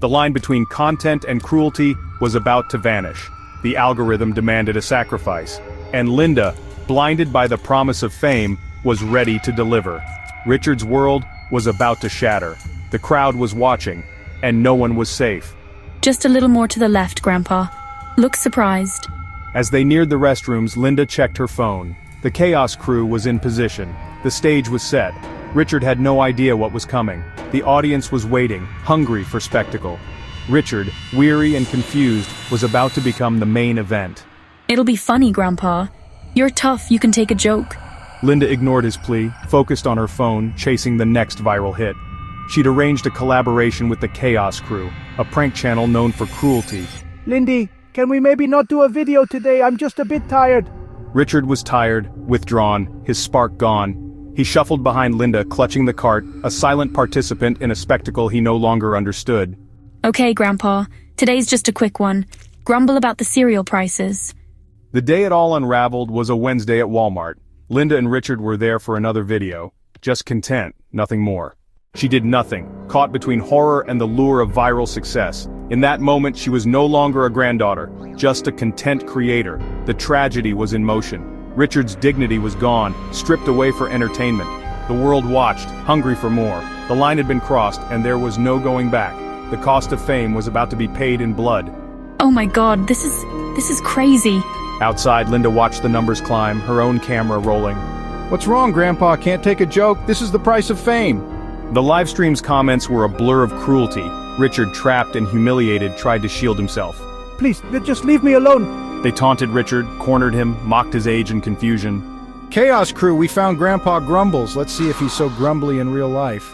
The line between content and cruelty was about to vanish. The algorithm demanded a sacrifice. And Linda, blinded by the promise of fame, was ready to deliver. Richard's world was about to shatter. The crowd was watching, and no one was safe. Just a little more to the left, Grandpa. Look surprised. As they neared the restrooms, Linda checked her phone. The chaos crew was in position. The stage was set. Richard had no idea what was coming. The audience was waiting, hungry for spectacle. Richard, weary and confused, was about to become the main event. It'll be funny, Grandpa. You're tough, you can take a joke. Linda ignored his plea, focused on her phone, chasing the next viral hit. She'd arranged a collaboration with the Chaos Crew, a prank channel known for cruelty. Lindy, can we maybe not do a video today? I'm just a bit tired. Richard was tired, withdrawn, his spark gone. He shuffled behind Linda, clutching the cart, a silent participant in a spectacle he no longer understood. Okay, Grandpa. Today's just a quick one. Grumble about the cereal prices. The day it all unraveled was a Wednesday at Walmart. Linda and Richard were there for another video. Just content, nothing more. She did nothing, caught between horror and the lure of viral success. In that moment, she was no longer a granddaughter, just a content creator. The tragedy was in motion. Richard's dignity was gone, stripped away for entertainment. The world watched, hungry for more. The line had been crossed, and there was no going back. The cost of fame was about to be paid in blood. Oh my god, this is crazy. Outside, Linda watched the numbers climb, her own camera rolling. What's wrong, Grandpa? Can't take a joke? This is the price of fame. The livestream's comments were a blur of cruelty. Richard, trapped and humiliated, tried to shield himself. Please, just leave me alone. They taunted Richard, cornered him, mocked his age and confusion. Chaos Crew, we found Grandpa Grumbles. Let's see if he's so grumbly in real life.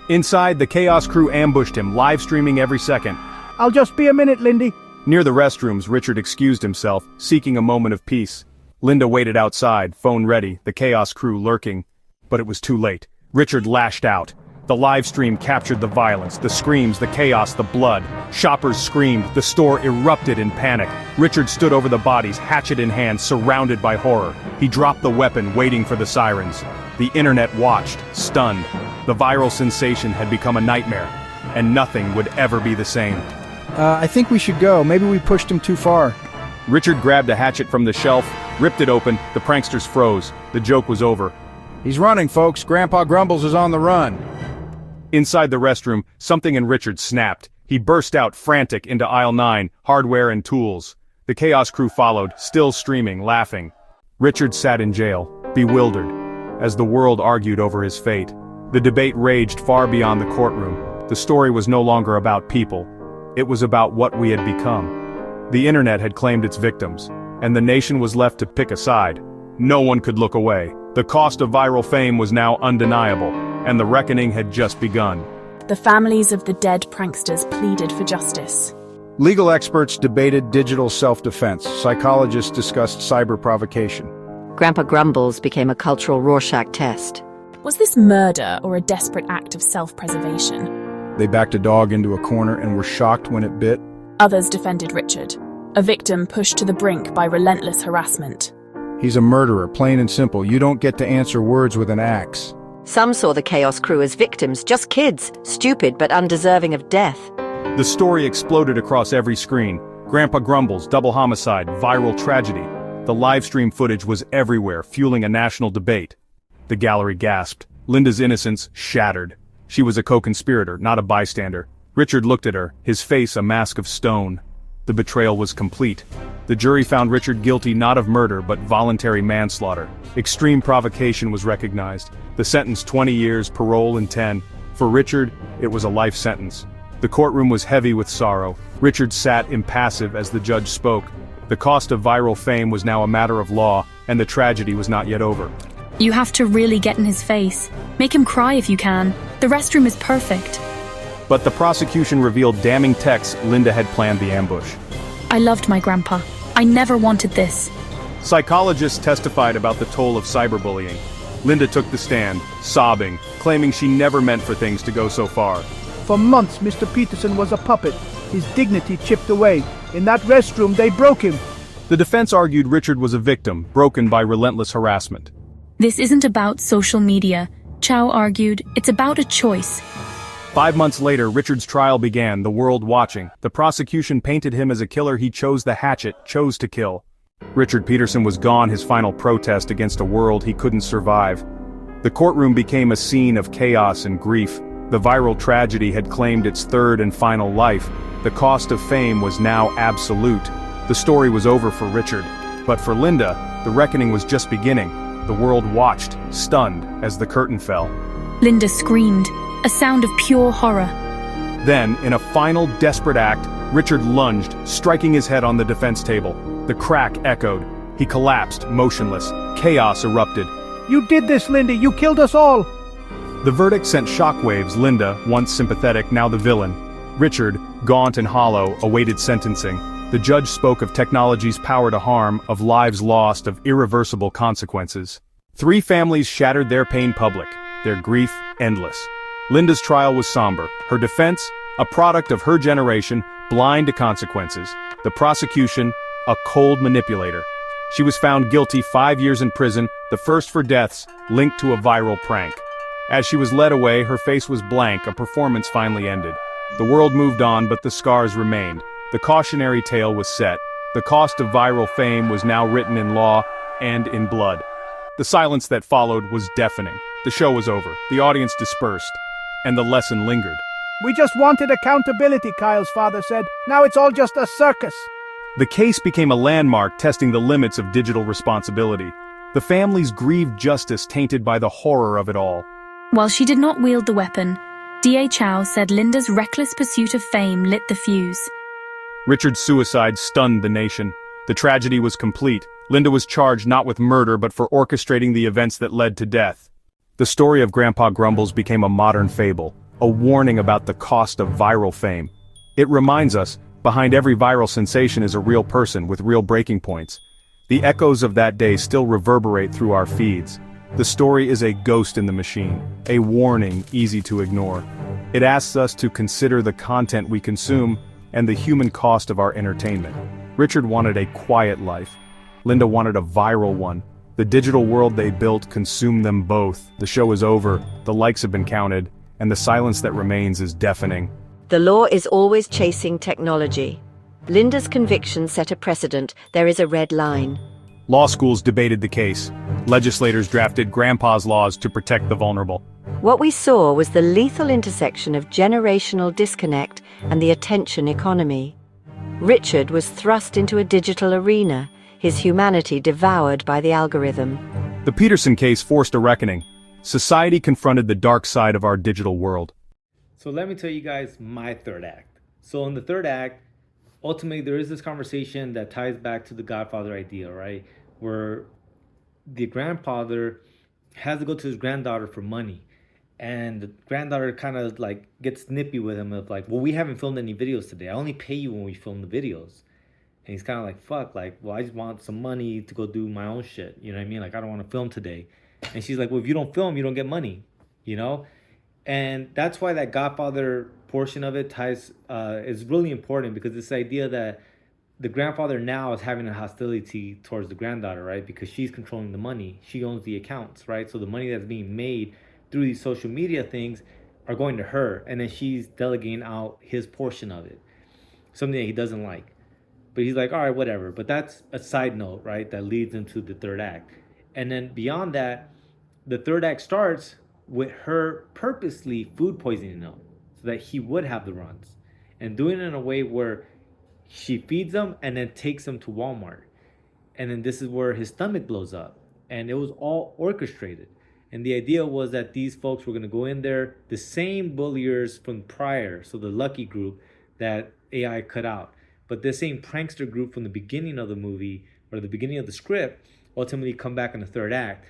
Inside, the Chaos Crew ambushed him, live streaming every second. I'll just be a minute, Lindy. Near the restrooms, Richard excused himself, seeking a moment of peace. Linda waited outside, phone ready, the Chaos Crew lurking. But it was too late. Richard lashed out. The live stream captured the violence, the screams, the chaos, the blood. Shoppers screamed, the store erupted in panic. Richard stood over the bodies, hatchet in hand, surrounded by horror. He dropped the weapon, waiting for the sirens. The internet watched, stunned. The viral sensation had become a nightmare, and nothing would ever be the same. I think we should go. Maybe we pushed him too far. Richard grabbed a hatchet from the shelf, ripped it open, the pranksters froze. The joke was over. He's running, folks. Grandpa Grumbles is on the run. Inside the restroom, something in Richard snapped. He burst out, frantic, into aisle 9, hardware and tools. The Chaos Crew followed, still streaming, laughing. Richard sat in jail, bewildered, as the world argued over his fate. The debate raged far beyond the courtroom. The story was no longer about people. It was about what we had become. The internet had claimed its victims, and the nation was left to pick a side. No one could look away. The cost of viral fame was now undeniable, and the reckoning had just begun. The families of the dead pranksters pleaded for justice. Legal experts debated digital self-defense. Psychologists discussed cyber provocation. Grandpa Grumbles became a cultural Rorschach test. Was this murder or a desperate act of self-preservation? They backed a dog into a corner and were shocked when it bit. Others defended Richard, a victim pushed to the brink by relentless harassment. He's a murderer, plain and simple. You don't get to answer words with an axe. Some saw the Chaos Crew as victims, just kids, stupid but undeserving of death. The story exploded across every screen. Grandpa Grumbles, double homicide, viral tragedy. The live stream footage was everywhere, fueling a national debate. The gallery gasped. Linda's innocence shattered. She was a co-conspirator, not a bystander. Richard looked at her, his face a mask of stone. The betrayal was complete. The jury found Richard guilty not of murder but voluntary manslaughter. Extreme provocation was recognized. The sentence 20 years, parole in 10. For Richard, it was a life sentence. The courtroom was heavy with sorrow. Richard sat impassive as the judge spoke. The cost of viral fame was now a matter of law, and the tragedy was not yet over. You have to really get in his face. Make him cry if you can. The restroom is perfect. But the prosecution revealed damning texts Linda had planned the ambush. I loved my grandpa. I never wanted this. Psychologists testified about the toll of cyberbullying. Linda took the stand, sobbing, claiming she never meant for things to go so far. For months, Mr. Peterson was a puppet. His dignity chipped away. In that restroom, they broke him. The defense argued Richard was a victim, broken by relentless harassment. This isn't about social media. Chow argued, it's about a choice. 5 months later, Richard's trial began, the world watching. The prosecution painted him as a killer. He chose the hatchet, chose to kill. Richard Peterson was gone, his final protest against a world he couldn't survive. The courtroom became a scene of chaos and grief. The viral tragedy had claimed its third and final life. The cost of fame was now absolute. The story was over for Richard. But for Linda, the reckoning was just beginning. The world watched, stunned, as the curtain fell. Linda screamed, a sound of pure horror. Then, in a final desperate act, Richard lunged, striking his head on the defense table. The crack echoed. He collapsed, motionless. Chaos erupted. You did this, Lindy. You killed us all. The verdict sent shockwaves. Linda, once sympathetic, now the villain. Richard, gaunt and hollow, awaited sentencing. The judge spoke of technology's power to harm, of lives lost, of irreversible consequences. 3 families shattered their pain public, their grief endless. Linda's trial was somber. Her defense, a product of her generation, blind to consequences. The prosecution, a cold manipulator. She was found guilty 5 years in prison, the first for deaths linked to a viral prank. As she was led away, her face was blank, a performance finally ended. The world moved on, but the scars remained. The cautionary tale was set. The cost of viral fame was now written in law and in blood. The silence that followed was deafening. The show was over, the audience dispersed, and the lesson lingered. We just wanted accountability, Kyle's father said. Now it's all just a circus. The case became a landmark testing the limits of digital responsibility. The families grieved justice tainted by the horror of it all. While she did not wield the weapon, D.A. Chow said Linda's reckless pursuit of fame lit the fuse. Richard's suicide stunned the nation. The tragedy was complete. Linda was charged not with murder but for orchestrating the events that led to death. The story of Grandpa Grumbles became a modern fable, a warning about the cost of viral fame. It reminds us, behind every viral sensation is a real person with real breaking points. The echoes of that day still reverberate through our feeds. The story is a ghost in the machine, a warning easy to ignore. It asks us to consider the content we consume and the human cost of our entertainment. Richard wanted a quiet life. Linda wanted a viral one. The digital world they built consumed them both. The show is over, the likes have been counted, and the silence that remains is deafening. The law is always chasing technology. Linda's conviction set a precedent. There is a red line. Law schools debated the case. Legislators drafted Grandpa's laws to protect the vulnerable. What we saw was the lethal intersection of generational disconnect and the attention economy. Richard was thrust into a digital arena, his humanity devoured by the algorithm. The Peterson case forced a reckoning. Society confronted the dark side of our digital world. So let me tell you guys my third act. So in the third act, ultimately there is this conversation that ties back to the Godfather idea, right? Where the grandfather has to go to his granddaughter for money. And the granddaughter kind of like gets snippy with him of like, well, we haven't filmed any videos today. I only pay you when we film the videos. And he's kind of like, fuck, like, well, I just want some money to go do my own shit. You know what I mean? Like, I don't want to film today. And she's like, well, if you don't film, you don't get money, you know? And that's why that Godfather portion of it ties is really important, because this idea that the grandfather now is having a hostility towards the granddaughter, right? Because she's controlling the money. She owns the accounts, right? So the money that's being made through these social media things are going to her. And then she's delegating out his portion of it, something that he doesn't like. But he's like, all right, whatever. But that's a side note, right? That leads into the third act. And then beyond that, the third act starts with her purposely food poisoning him so that he would have the runs, and doing it in a way where she feeds him and then takes him to Walmart. And then this is where his stomach blows up. And it was all orchestrated. And the idea was that these folks were going to go in there, the same bulliers from prior, so the Lucky group that AI cut out. But this same prankster group from the beginning of the movie, or the beginning of the script, ultimately come back in the third act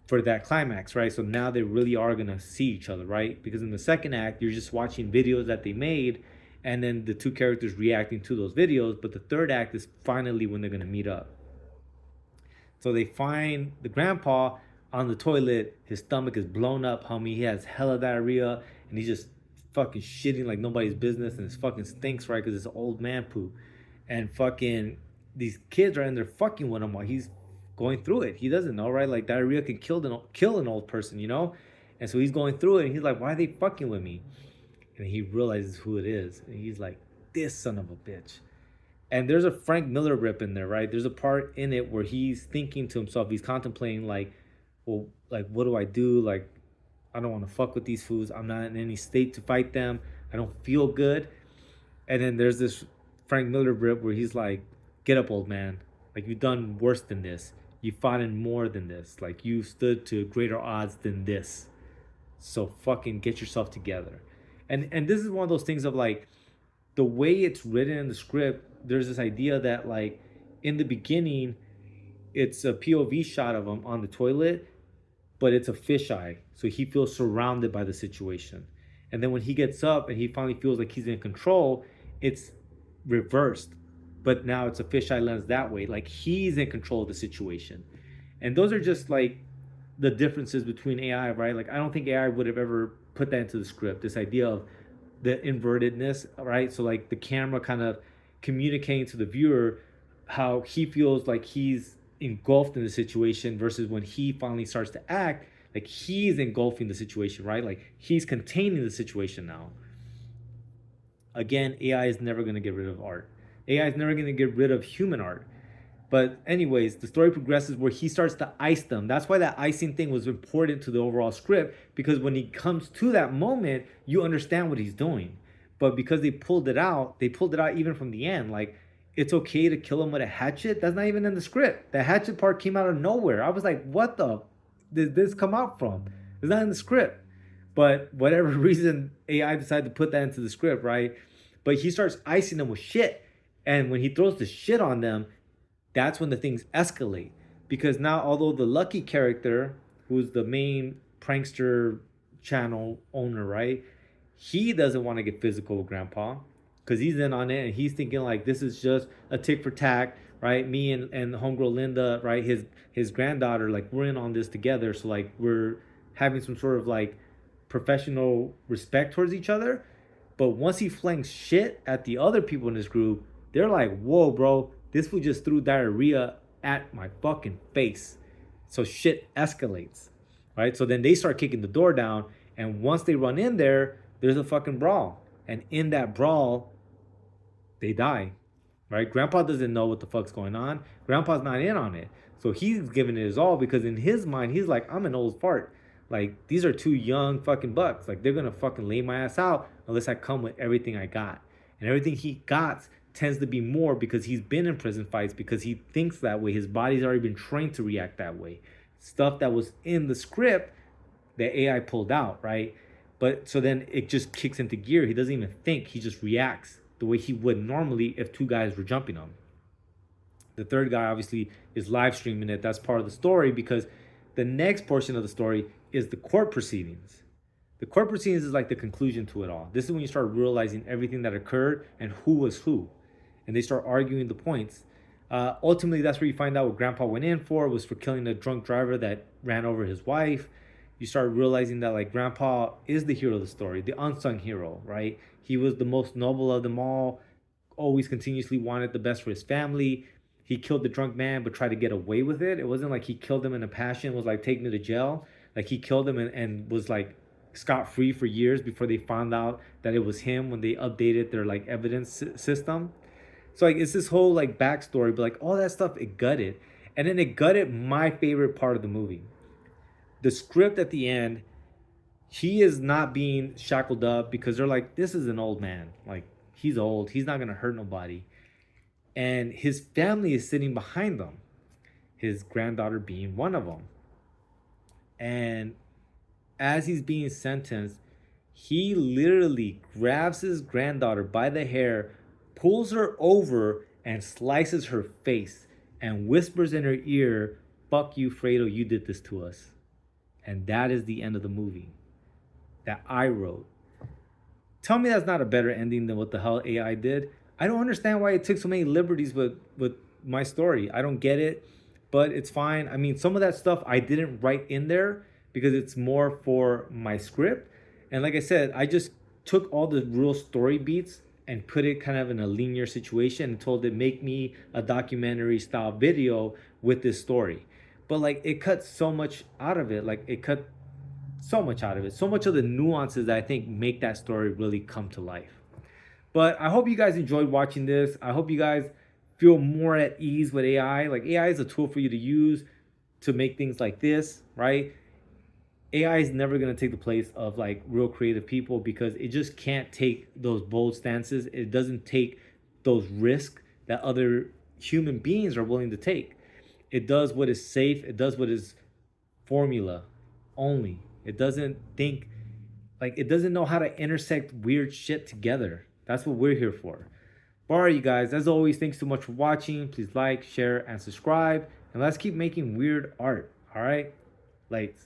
for that climax, right? So now they really are going to see each other, right? Because in the second act, you're just watching videos that they made, and then the two characters reacting to those videos. But the third act is finally when they're going to meet up. So they find the grandpa on the toilet. His stomach is blown up, homie. He has hella diarrhea, and he's just fucking shitting like nobody's business, and it fucking stinks, right? Because it's old man poo. And fucking these kids are in there fucking with him while he's going through it. He doesn't know, right? Like, diarrhea can kill an old person, you know? And so he's going through it, and he's like, why are they fucking with me? And he realizes who it is, and he's like, this son of a bitch. And there's a Frank Miller rip in there, right? There's a part in it where he's thinking to himself, he's contemplating like, well, like, what do I do? Like, I don't want to fuck with these fools. I'm not in any state to fight them. I don't feel good. And then there's this Frank Miller rip where he's like, get up, old man. Like, you've done worse than this. You fought in more than this. Like, you stood to greater odds than this. So fucking get yourself together. And this is one of those things of like, the way it's written in the script, there's this idea that like in the beginning, it's a POV shot of him on the toilet, but it's a fisheye. So he feels surrounded by the situation. And then when he gets up and he finally feels like he's in control, it's reversed. But now it's a fisheye lens that way. Like, he's in control of the situation. And those are just like the differences between AI, right? Like, I don't think AI would have ever put that into the script. This idea of the invertedness, right? So like the camera kind of communicating to the viewer how he feels like he's engulfed in the situation versus when he finally starts to act, like he's engulfing the situation, right? Like he's containing the situation now. Again, AI is never going to get rid of art. AI is never going to get rid of human art. But anyways, the story progresses where he starts to ice them. That's why that icing thing was important to the overall script, because when he comes to that moment, you understand what he's doing. But because they pulled it out even from the end. Like, it's okay to kill him with a hatchet. That's not even in the script. The hatchet part came out of nowhere. I was like, what the did this come out from? It's not in the script. But whatever reason, AI decided to put that into the script, right? But he starts icing them with shit. And when he throws the shit on them, that's when the things escalate. Because now, although the Lucky character, who's the main prankster channel owner, right? He doesn't want to get physical with Grandpa because he's in on it and he's thinking like this is just a tick for tack, right? Me and homegirl Linda, right? His granddaughter, like we're in on this together. So like we're having some sort of like professional respect towards each other. But once he flanks shit at the other people in his group, they're like, whoa, bro, this fool just threw diarrhea at my fucking face. So shit escalates, right? So then they start kicking the door down. And once they run in there, there's a fucking brawl. And in that brawl, they die, right? Grandpa doesn't know what the fuck's going on. Grandpa's not in on it. So he's giving it his all because in his mind, he's like, I'm an old fart. Like, these are two young fucking bucks. Like, they're going to fucking lay my ass out unless I come with everything I got. And everything he got tends to be more because he's been in prison fights, because he thinks that way. His body's already been trained to react that way. Stuff that was in the script that AI pulled out, right? But so then it just kicks into gear. He doesn't even think. He just reacts the way he would normally if two guys were jumping him. The third guy obviously is live streaming it. That's part of the story because the next portion of the story is the court proceedings. The court proceedings is like the conclusion to it all. This is when you start realizing everything that occurred and who was who. And they start arguing the points. Ultimately, that's where you find out what Grandpa went in for, was for killing a drunk driver that ran over his wife. You start realizing that like Grandpa is the hero of the story, the unsung hero, right? He was the most noble of them all, always continuously wanted the best for his family. He killed the drunk man, but tried to get away with it. It wasn't like he killed him in a passion, was like, take me to jail. Like he killed him and was like scot-free for years before they found out that it was him when they updated their like evidence system. So like it's this whole like backstory, but like all that stuff, it gutted. And then it gutted my favorite part of the movie. The script at the end, he is not being shackled up because they're like, this is an old man. Like, he's old. He's not going to hurt nobody. And his family is sitting behind them, his granddaughter being one of them. And as he's being sentenced, he literally grabs his granddaughter by the hair, pulls her over, and slices her face and whispers in her ear, fuck you, Fredo, you did this to us. And that is the end of the movie that I wrote. Tell me that's not a better ending than what the hell AI did. I don't understand why it took so many liberties with my story. I don't get it, but it's fine. I mean, some of that stuff I didn't write in there because it's more for my script. And like I said, I just took all the real story beats and put it kind of in a linear situation and told it, make me a documentary style video with this story. But like it cut so much out of it. Like it cut so much out of it. So much of the nuances that I think make that story really come to life. But I hope you guys enjoyed watching this. I hope you guys feel more at ease with AI. Like AI is a tool for you to use to make things like this, right? AI is never going to take the place of like real creative people because it just can't take those bold stances. It doesn't take those risks that other human beings are willing to take. It does what is safe. It does what is formula only. It doesn't think, like, it doesn't know how to intersect weird shit together. That's what we're here for. But all right, you guys, as always, thanks so much for watching. Please like, share, and subscribe. And let's keep making weird art. All right? Lights.